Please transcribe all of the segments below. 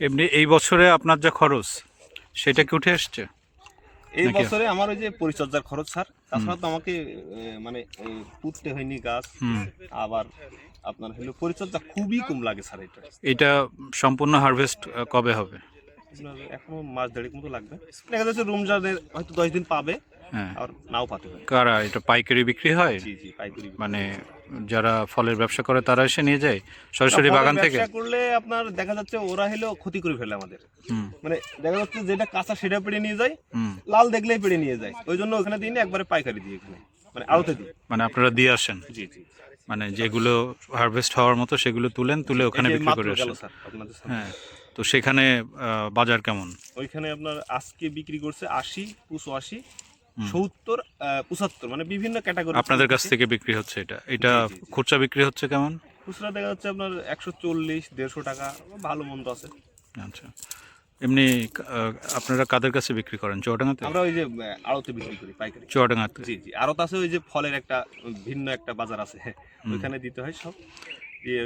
এমনি এই বছরে আপনার যা খরচ সেটা কি উঠে আসছে? এই বছরে আমার ওই যে পরিচর্যার খরচ স্যার, তাছাড়া তো আমাকে মানে পুঁততে হয়নি গাছ, আবার আপনার হলো পরিচর্যা খুবই কম লাগে স্যার। এটা সম্পূর্ণ হারভেস্ট কবে হবে? এখনো মাস দেড়েক মতো লাগবে। দেখা যাচ্ছে রমজানের হয়তো 10 দিন পাবে, হ্যাঁ, আর নাও পাতে পারে। কারা এটা পাইকারি বিক্রি হয়? জি জি, পাইকারি। মানে যারা ফলের ব্যবসা করে তারা এসে নিয়ে যায় সরাসরি বাগান থেকে? ব্যবসা করলে আপনার দেখা যাচ্ছে ওরা হলো ক্ষতি করে ফেলে আমাদের। মানে দেখা যাচ্ছে যেটা কাঁচা সেটা পেড়ে নিয়ে যায়, লাল দেখলেই পেড়ে নিয়ে যায়। ওই জন্য ওখানে দিই না, একবারে পাইকারি দিই এখানে, মানে আড়তে দিই। মানে আপনারা দিয়ে আসেন? জি জি, মানে যেগুলো হারভেস্ট হওয়ার মতো সেগুলো তুলে ওখানে বিক্রি করে আসেন? হ্যাঁ, তো সেখানে বাজার কেমন? ওইখানে আপনার আজকে বিক্রি করছে 80, 85, 70, 75, মানে বিভিন্ন ক্যাটাগরি। আপনাদের কাছ থেকে বিক্রি হচ্ছে এটা খুচরা বিক্রি হচ্ছে কেমন? খুচরা দেখা যাচ্ছে আপনার 140, 150 টাকা, ভালো মন্দ আছে। আচ্ছা, এমনি আপনারা কাদের কাছে বিক্রি করেন? চুয়াডাঙ্গাতে? আমরা ওই যে আড়তে বিক্রি করি, পাইকারি। চুয়াডাঙ্গাতে? জি জি, আড়ত আছে ওই যে ফলের একটা ভিন্ন একটা বাজার আছে, ওইখানে দিতে হয় সব।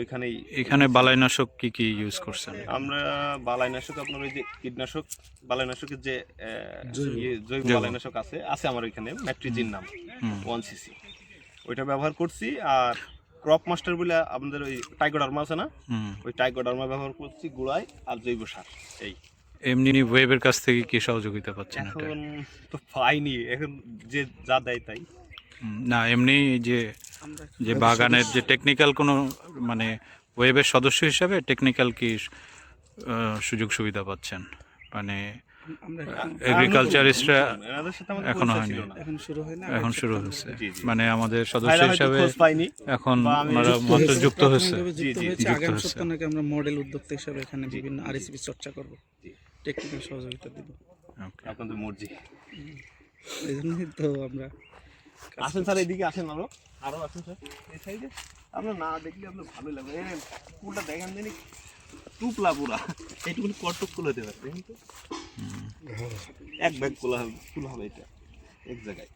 ওইখানেই। এখানে বালাইনাশক কি ইউজ করছেন? আমরা বালাইনাশক আপনার ওই যে কীটনাশক, বালাইনাশকের যে জৈব বালাইনাশক আছে আমার ওইখানে, ম্যাট্রিজিন নাম, 1cc, ওইটা ব্যবহার করছি। আর ক্রপ মাস্টার বলে আমাদের ওই টাইকোডার্মা আছে না, ওই টাইকোডার্মা ব্যবহার করছি গুঁড়ায়, আর জৈব সার। এই এমনি ওয়েবের কাছ থেকে কি সহযোগিতা পাচ্ছেন? এখন তো পাইনি, এখন যে যা দেয় তাই। না, এমনি যে বাগানের যে টেকনিক্যাল কোনো মানে ওয়েবের সদস্য হিসাবে টেকনিক্যাল কি সুযোগ সুবিধা পাচ্ছেন? মানে এগ্রিকালচারিস্টরা এখনো হয়নি, এখন শুরু হয়েছে। মানে আমাদের সদস্য হিসাবে এখন ওনারা মন্ত্রে যুক্ত হয়েছে। আগামী সপ্তাহে নাকি আমরা মডেল উদ্যোক্তা হিসাবে এখানে বিভিন্ন আরএসপি চর্চা করব, টেকনিক্যাল সহযোগিতা দিব। আপনাদের মর্জি। এই জন্যই তো আমরা আসেন স্যার, এদিকে আসেন, আরো আসেন স্যার, এই সাইডে। আপনার না দেখলে আপনার ভালোই লাগবে। পুরোটা দেখেন জানি টুপলা পুরা, এইটুকুনি কটক কুলো হতে পারে, দেখেন তো, এক ব্যাগ কুলা হবে এটা এক জায়গায়।